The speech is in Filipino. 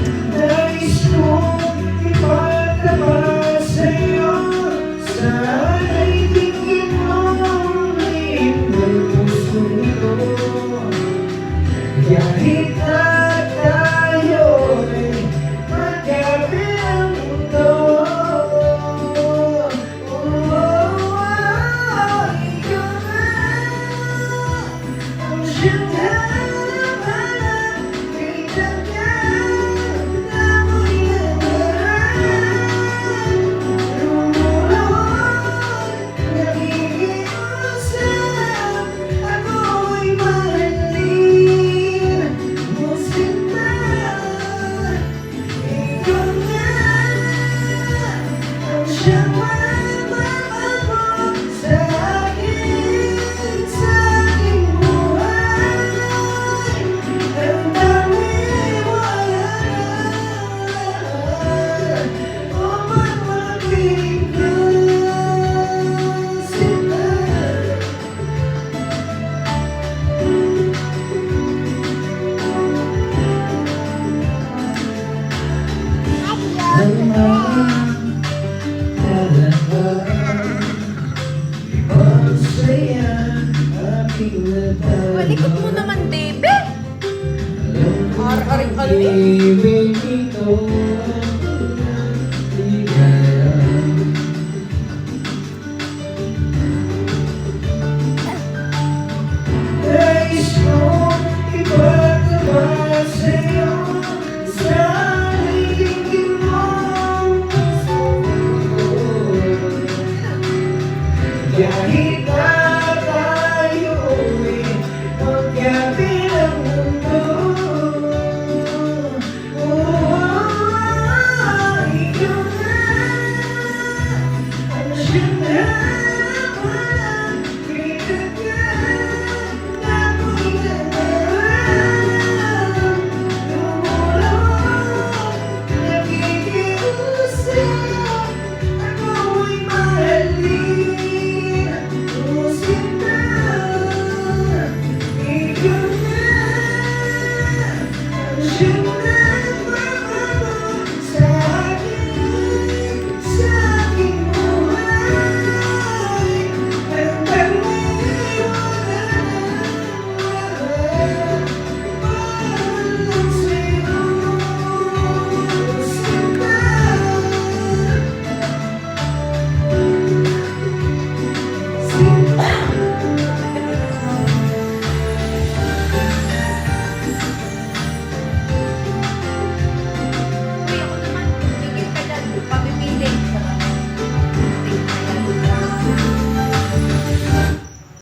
Nais kong ipagtapat sa'yo, sana'y tingin mo rin ang puso ko. Kahit na tayo'y magkabilang mundo, ikaw na ang siyang halaman, kitang ka na mo'y naman. Lumuloy, nakikiusap, ako'y mahalin mo sinta. Ikaw na ang siyang magpapabot sa aking buhay. Ang dami mo alam, upang maging ka sinta. Ang mga talagang ipagmasaya aking mata. Malikot mo naman, Debe. Ar-aring-aling. Ibig ito